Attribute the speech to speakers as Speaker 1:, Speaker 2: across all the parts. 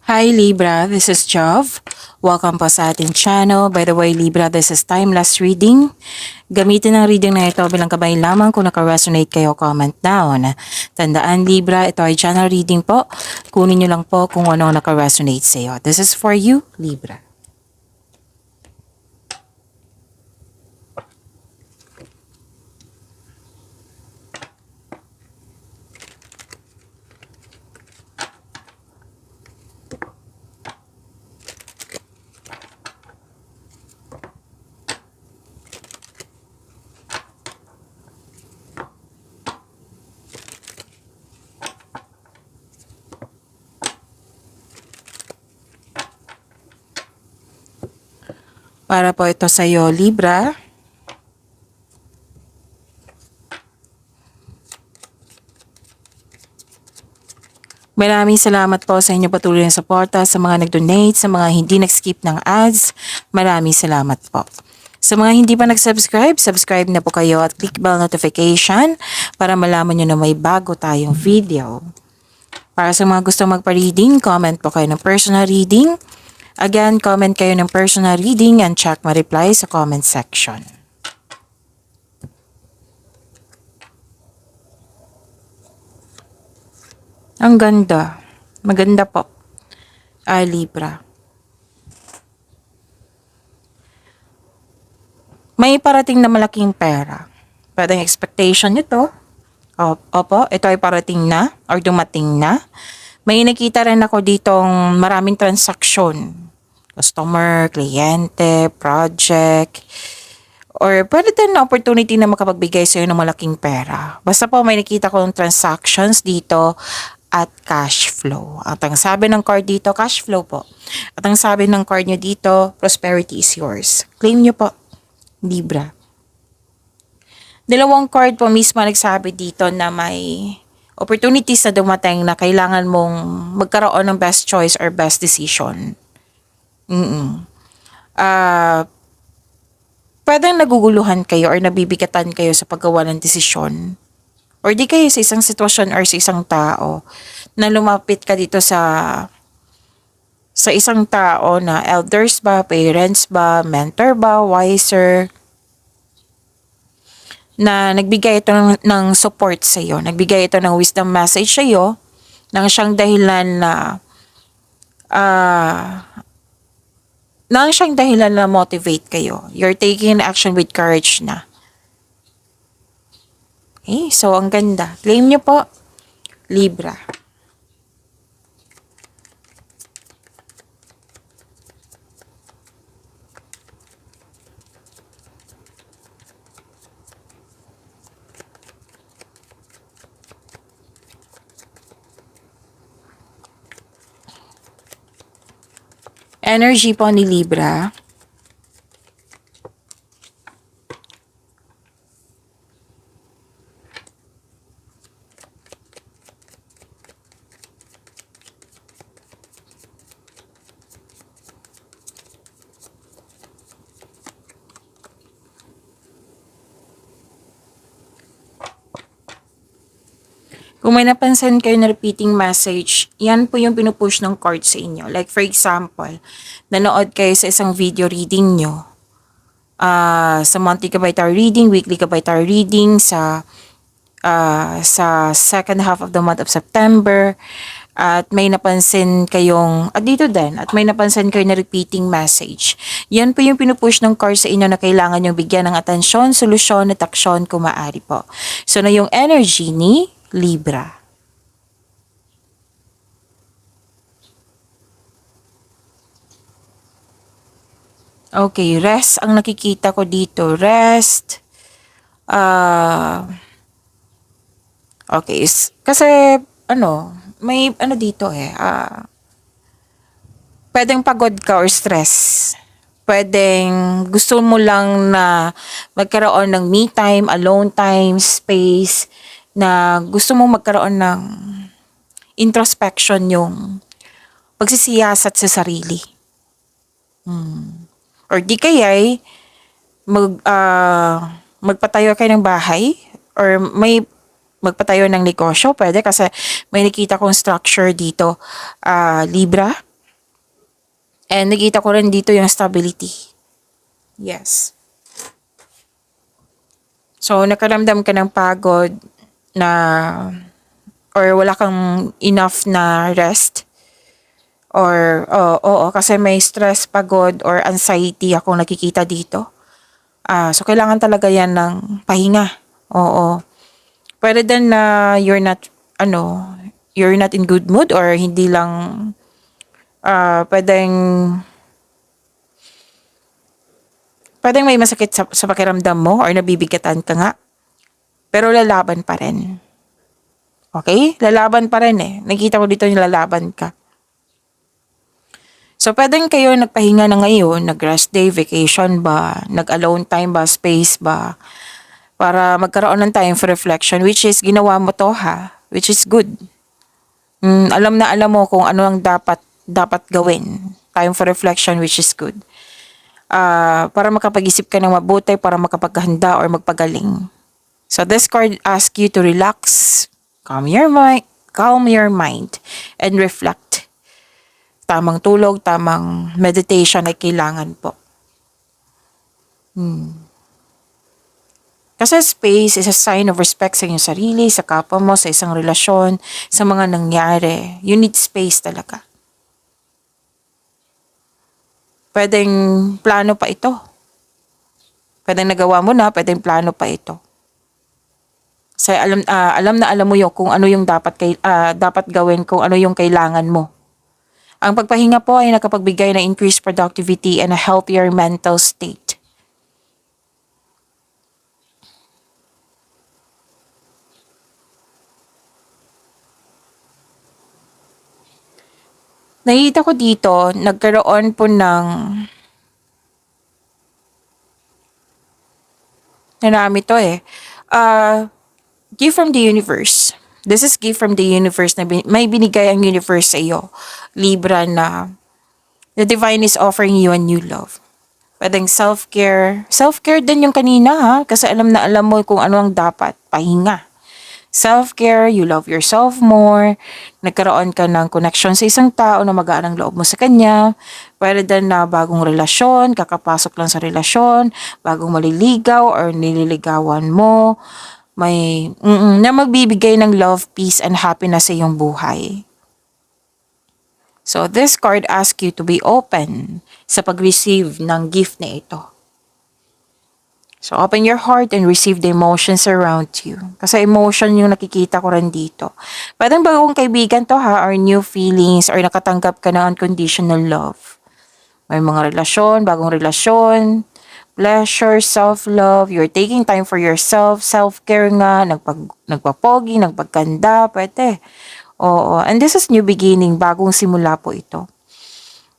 Speaker 1: Hi Libra, this is Jov. Welcome po sa ating channel. By the way Libra, this is timeless reading. Gamitin ang reading na ito bilang gabay lamang. Kung naka-resonate kayo, comment down. Tandaan Libra, ito ay channel reading po. Kunin nyo lang po kung ano naka-resonate sa iyo. This is for you, Libra. Para po ito sa iyo, Libra. Maraming salamat po sa inyo patuloy na suporta, sa mga nag-donate, sa mga hindi nag-skip ng ads. Maraming salamat po. Sa mga hindi pa nag-subscribe, subscribe na po kayo at click bell notification para malaman nyo na may bago tayong video. Para sa mga gusto magpa-reading, comment po kayo ng personal reading. Again, comment kayo ng personal reading and check my reply sa comment section. Ang ganda. Maganda po. Libra. May parating na malaking pera. Pwedeng expectation nito. Opo, ito ay parating na or dumating na. May nakita rin ako ditong maraming transaksyon. Customer, kliyente, project, or pwede din na opportunity na makapagbigay sa'yo ng malaking pera. Basta po may nakita kong transactions dito at cash flow. At ang sabi ng card dito, cash flow po. At ang sabi ng card nyo dito, prosperity is yours. Claim nyo po, Libra. Dalawang card po mismo nagsabi dito na may opportunities na dumating na kailangan mong magkaroon ng best choice or best decision. Pwedeng naguguluhan kayo or nabibigatan kayo sa paggawa ng desisyon. Or di kayo sa isang sitwasyon or sa isang tao na lumapit ka dito sa isang tao na elders ba, parents ba, mentor ba, wiser, na nagbigay ito ng support sa iyo, nagbigay ito ng wisdom message sa iyo, nang siyang dahilan na motivate kayo. You're taking action with courage na. Okay, so ang ganda. Claim nyo po, Libra. Energy po ni Libra. Kung may napansin kayo na repeating message, yan po yung pinupush ng card sa inyo. Like for example, nanood kayo sa isang video reading nyo. Sa monthly kabay tarot reading, weekly kabay tarot reading, sa second half of the month of September. At may napansin kayong, at dito din, at may napansin kayo na repeating message. Yan po yung pinupush ng card sa inyo na kailangan yung bigyan ng atensyon, solusyon, at aksyon kung maaari po. So na yung energy ni Libra. Okay, rest ang nakikita ko dito. Rest. Okay, kasi may dito pwedeng pagod ka or stress. Pwedeng gusto mo lang na magkaroon ng me time, alone time, space, na gusto mong magkaroon ng introspection, yung pagsisiyasat sa sarili. Or di kaya magpatayo kayo ng bahay or may magpatayo ng negosyo, pwede kasi may nakita kong structure dito, Libra. And nakita ko rin dito yung stability. Yes. So, nakaramdam ka ng pagod na or wala kang enough na rest. Or, oo, kasi may stress, pagod, or anxiety akong nakikita dito. So, kailangan talaga yan ng pahinga. Oo. Pwede din na you're not in good mood or hindi lang, pwedeng may masakit sa pakiramdam mo or nabibigatan ka nga. Pero lalaban pa rin. Okay? Lalaban pa rin eh. Nakita ko dito yung lalaban ka. So, pwedeng kayo nagpahinga na ngayon, nag-rest day, vacation ba, nag-alone time ba, space ba, para magkaroon ng time for reflection, which is ginawa mo to ha, which is good. Alam na alam mo kung ano ang dapat gawin. Time for reflection, which is good. Para makapag-isip ka ng mabuti, para makapaghanda or magpagaling. So this card asks you to relax, calm your mind, and reflect. Tamang tulog, tamang meditation ay kailangan po. Kasi space is a sign of respect sa inyong sarili, sa kapwa mo, sa isang relasyon, sa mga nangyari. You need space talaga. Pwedeng plano pa ito. Pwedeng nagawa mo na, pwedeng plano pa ito. Kasi alam na alam mo yung kung ano yung dapat gawin, kung ano yung kailangan mo. Ang pagpahinga po ay nakapagbigay ng increased productivity and a healthier mental state. Nakita ko dito, nagkaroon po ng nanami to eh. Gift from the universe. This is gift from the universe na may binigay ang universe sa iyo. Libra na the divine is offering you a new love. Pwedeng self-care. Self-care din yung kanina ha. Kasi alam na alam mo kung ano ang dapat. Pahinga. Self-care, you love yourself more. Nagkaroon ka ng connection sa isang tao na magaan ang loob mo sa kanya. Pwede din na bagong relasyon, kakapasok lang sa relasyon, bagong maliligaw or nililigawan mo. Na magbibigay ng love, peace, and happiness sa iyong buhay. So, this card asks you to be open sa pag-receive ng gift na ito. So, open your heart and receive the emotions around you. Kasi emotion yung nakikita ko rin dito. Pwedeng bagong kaibigan to ha, or new feelings, or nakatanggap ka ng unconditional love. May mga relasyon, bagong relasyon, pleasure, self-love, you're taking time for yourself, self-care nga, nagpapogi, nagpagkanda, pwede. Oo, and this is new beginning, bagong simula po ito.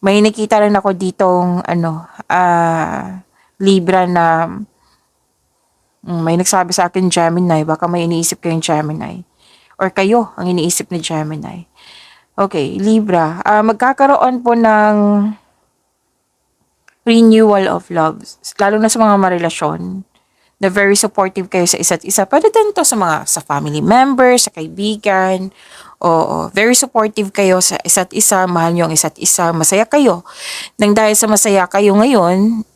Speaker 1: May nakita rin ako ditong Libra na may nagsabi sa akin Gemini, baka may iniisip kayong Gemini. Or kayo ang iniisip ni Gemini. Okay, Libra, magkakaroon po ng renewal of love, lalo na sa mga marelasyon, na very supportive kayo sa isa't isa. Pwede din to sa family members, sa kaibigan. Oo, very supportive kayo sa isa't isa, mahal niyo ang isa't isa, masaya kayo. Nang dahil sa masaya kayo ngayon,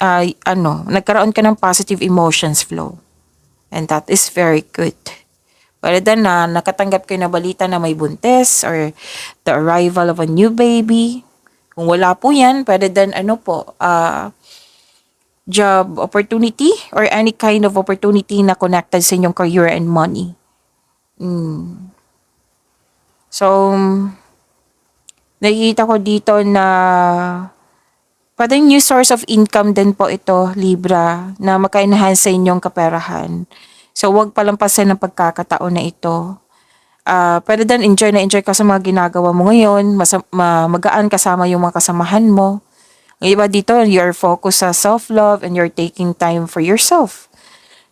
Speaker 1: nagkaroon ka ng positive emotions flow. And that is very good. Pwede din na nakatanggap kayo na balita na may buntis or the arrival of a new baby. Kung wala po yan, pwede din job opportunity or any kind of opportunity na connected sa inyong career and money. So, nakikita ko dito na pwedeng new source of income din po ito, Libra, na maka-enhance sa inyong kaperahan. So, huwag palampasin ang pagkakataon na ito. Pwede din enjoy ka sa mga ginagawa mo ngayon, magaan kasama yung mga kasamahan mo. Yung iba dito, you're focused sa self-love and you're taking time for yourself.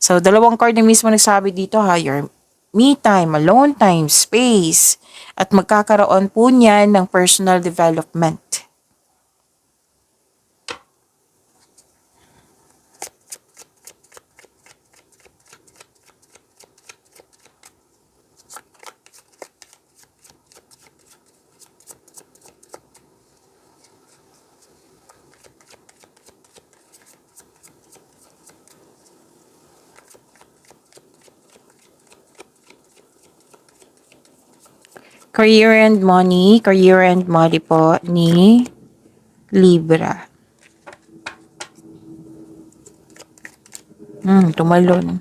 Speaker 1: So, dalawang card na mismo nagsabi dito ha, your me time, alone time, space, at magkakaroon po niyan ng personal development. career and money po ni Libra. Tumalon.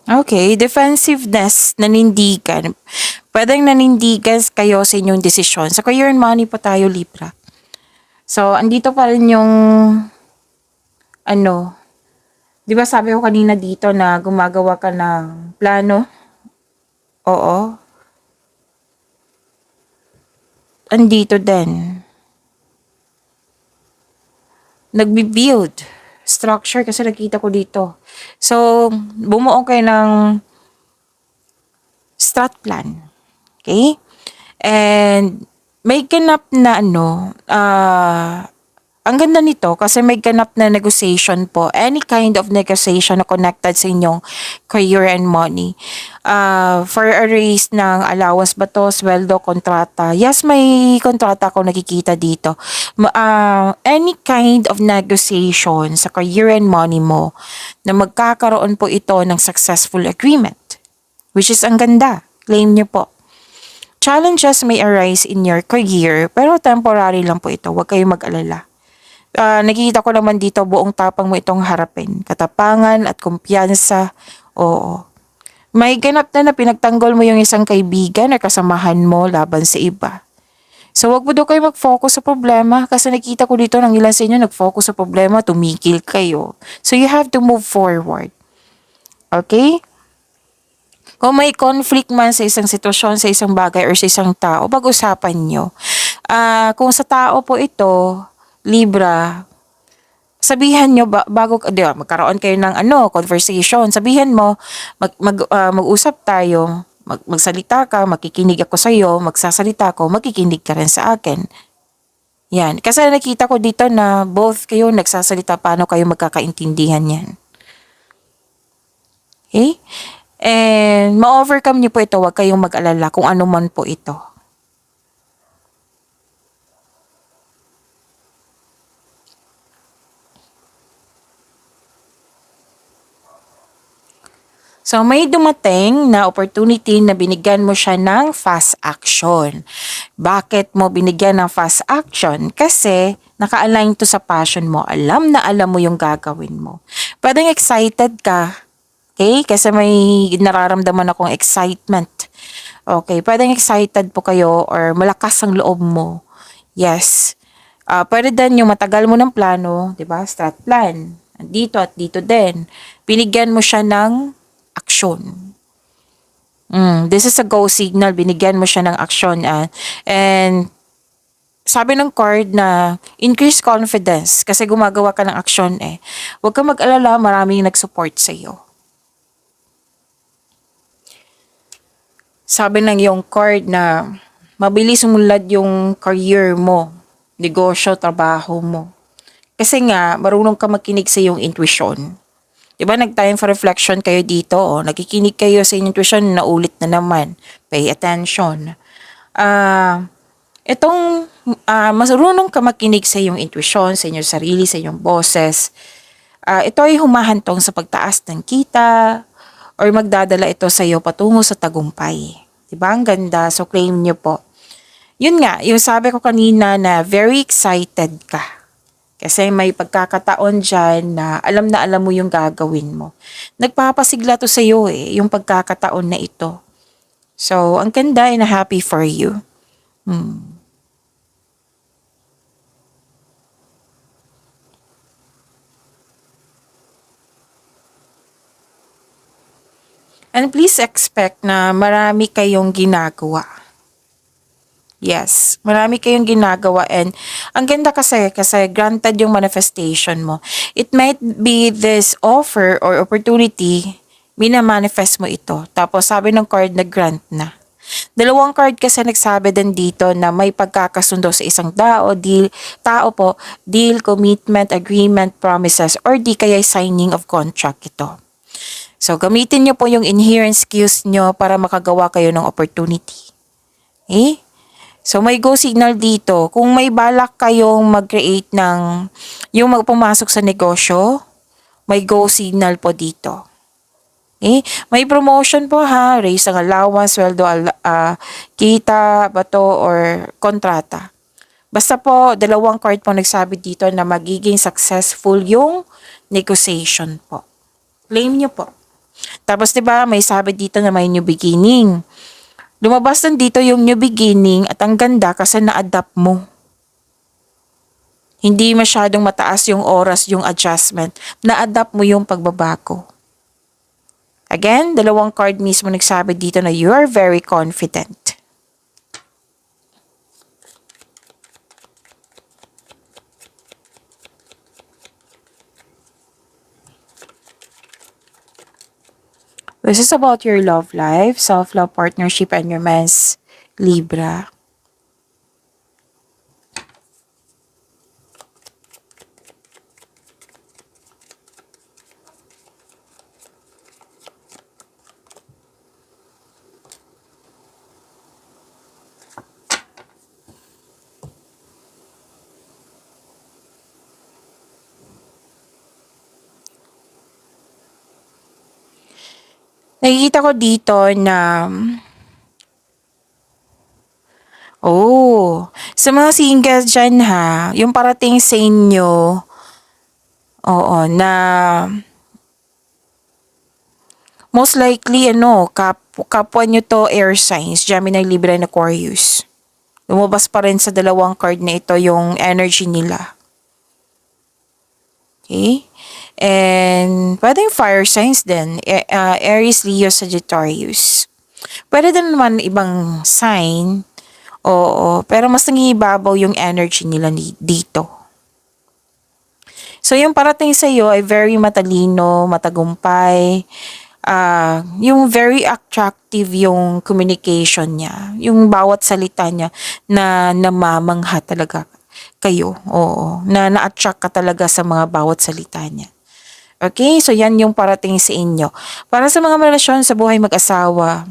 Speaker 1: Okay, defensiveness, nanindigan. Pwedeng nanindigan kayo sa inyong desisyon. Sa career and money po tayo, Libra. So, andito pa rin yung, di ba sabi ko kanina dito na gumagawa ka ng plano? Oo. Andito din. Nagbi-build structure kasi nakita ko dito. So, bumuo kayo ng strat plan. Okay? And may ganap na ang ganda nito kasi may ganap na negotiation po. Any kind of negotiation na connected sa inyong career and money. For a raise ng allowance ba to, sweldo, kontrata. Yes, may kontrata ako nakikita dito. Any kind of negotiation sa career and money mo na magkakaroon po ito ng successful agreement. Which is ang ganda. Claim nyo po. Challenges may arise in your career pero temporary lang po ito. Huwag kayong mag-alala. Nakikita ko naman dito buong tapang mo itong harapin. Katapangan at kumpiyansa. Oo. May ganap na pinagtanggol mo yung isang kaibigan o kasamahan mo laban sa iba. So, wag mo daw kayo mag-focus sa problema kasi nakita ko dito ng ilan sa inyo nag-focus sa problema, tumigil kayo. So, you have to move forward. Okay? Kung may conflict man sa isang sitwasyon, sa isang bagay or sa isang tao, pag-usapan nyo. Kung sa tao po ito, Libra, sabihan nyo bago magkaroon kayo ng conversation, sabihan mo, mag-usap tayo, magsalita ka, makikinig ako sa iyo, magsasalita ako, makikinig ka rin sa akin. Yan. Kasi nakita ko dito na both kayo nagsasalita, paano kayo magkakaintindihan yan. Okay? And ma-overcome nyo po ito, huwag kayong mag-alala kung ano man po ito. So, may dumating na opportunity na binigyan mo siya ng fast action. Bakit mo binigyan ng fast action? Kasi naka-align to sa passion mo. Alam na alam mo yung gagawin mo. Pwedeng excited ka. Okay? Kasi may nararamdaman akong excitement. Okay? Pwedeng excited po kayo or malakas ang loob mo. Yes. Pwede din yung matagal mo ng plano. Diba? Strat plan. Dito at dito din. Binigyan mo siya ng action. This is a go signal. Binigyan mo siya ng action. And sabi ng card na increase confidence kasi gumagawa ka ng action eh. Huwag kang mag-alala, maraming nag-support sa iyo. Sabi ng yung card na mabilis umunlad yung career mo, negosyo, trabaho mo. Kasi nga, marunong ka makinig sa iyong intuition. Diba, nag-time for reflection kayo dito, nakikinig kayo sa intuition, naulit na naman. Pay attention. Marunong ka makinig sa iyong intuition, sa inyong sarili, sa inyong boses. Ito ay humahantong sa pagtaas ng kita, or magdadala ito sa iyo patungo sa tagumpay. Diba, ang ganda. So, claim nyo po. Yun nga, yung sabi ko kanina na very excited ka. Kasi may pagkakataon dyan na alam mo yung gagawin mo. Nagpapasigla to sa iyo yung pagkakataon na ito. So, ang ganda and happy for you. And please expect na marami kayong ginagawa. Yes, marami kayong ginagawa and ang ganda kasi granted yung manifestation mo. It might be this offer or opportunity, mina-manifest mo ito. Tapos sabi ng card na grant na. Dalawang card kasi nagsabi din dito na may pagkakasundo sa isang deal, commitment, agreement, promises, or di kaya signing of contract ito. So, gamitin nyo po yung inherent skills nyo para makagawa kayo ng opportunity. Okay? So, may go signal dito. Kung may balak kayong mag-create ng yung magpumasok sa negosyo, may go signal po dito. Okay? May promotion po ha, raise ang allowance, sweldo, kita, bato, or kontrata. Basta po, dalawang card po nagsabi dito na magiging successful yung negotiation po. Claim nyo po. Tapos 'di ba may sabi dito na may new beginning. Lumabas din dito yung new beginning at ang ganda kasi na-adapt mo. Hindi masyadong mataas yung oras, yung adjustment. Na-adapt mo yung pagbabago. Again, dalawang card mismo nagsabi dito na you are very confident. This is about your love life, self-love, partnership, and romance, Libra. Nakikita ko dito na, sa mga single dyan ha, yung parating sa inyo, na most likely, kapwa nyo to air signs, Gemini, Libra, and Aquarius. Lumabas pa rin sa dalawang card na ito yung energy nila. Okay? And pwedeng fire signs din. Aries, Leo, Sagittarius. Pwede din naman ibang sign. Oo. Pero mas nangibabaw yung energy nila dito. So yung parating sa iyo ay very matalino, matagumpay. Yung very attractive yung communication niya. Yung bawat salita niya na namamangha talaga kayo. Oo. Na na-attract ka talaga sa mga bawat salita niya. Okay, so yan yung parating sa inyo. Para sa mga relasyon sa buhay mag-asawa,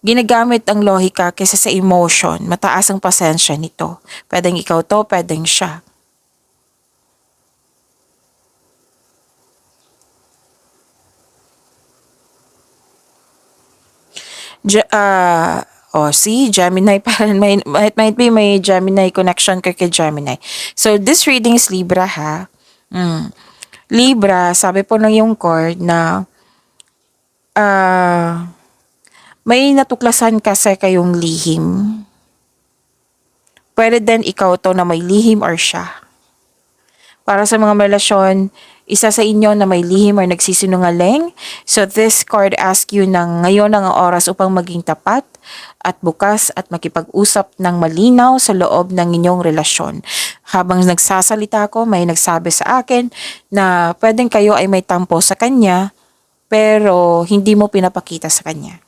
Speaker 1: ginagamit ang lohika kaysa sa emotion. Mataas ang pasensya nito. Pwedeng ikaw to, pwedeng siya. See, Gemini parang might be may Gemini connection kay Gemini. So, this reading is Libra ha. Libra, sabi po ng yung card na may natuklasan kasi kayong lihim. Pwede din ikaw to na may lihim or siya. Para sa mga relasyon, isa sa inyo na may lihim or nagsisinungaling. So this card asks you na ngayon ang oras upang maging tapat at bukas at makipag-usap ng malinaw sa loob ng inyong relasyon. Habang nagsasalita ko, may nagsabi sa akin na pwedeng kayo ay may tampo sa kanya pero hindi mo pinapakita sa kanya.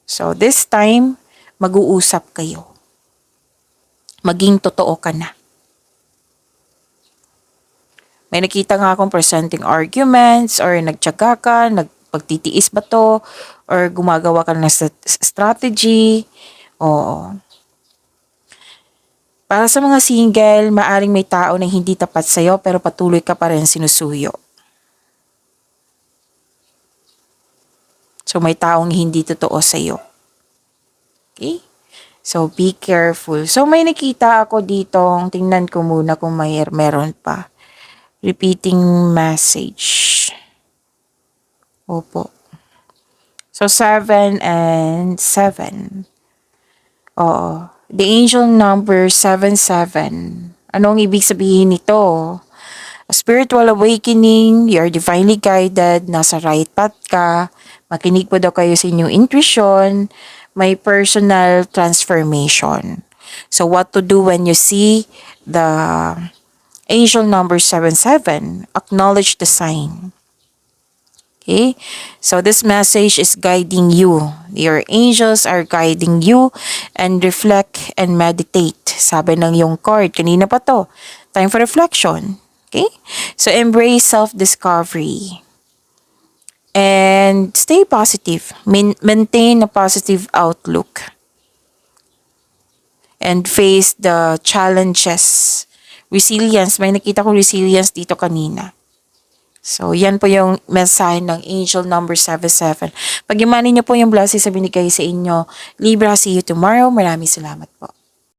Speaker 1: So this time, mag-uusap kayo. Maging totoo ka na. May nakita nga akong presenting arguments or nagtyaga ka, nagpagtitiis ba to, or gumagawa ka ng strategy. Oo. Para sa mga single, maaring may tao na hindi tapat sa'yo pero patuloy ka pa rin sinusuyo. So may taong hindi totoo sa'yo. Okay? So be careful. So may nakita ako dito, tingnan ko muna kung meron pa. Repeating message. Opo. So 7 and 7. Oo. The angel number 77. Anong ibig sabihin nito? A spiritual awakening, you are divinely guided, nasa right path ka, makinig po daw kayo sa inyong intuition, may personal transformation. So what to do when you see the angel number 77, acknowledge the sign. Okay? So this message is guiding you. Your angels are guiding you and reflect and meditate. Sabi ng yung card, kanina pa to. Time for reflection. Okay? So embrace self-discovery. And stay positive. Maintain a positive outlook. And face the challenges. Resilience. May nakita ko resilience dito kanina. So, yan po yung mensahe ng angel number 77. Pag-imanin niyo po yung blessings na binigay sa inyo. Libra, see you tomorrow. Maraming salamat po.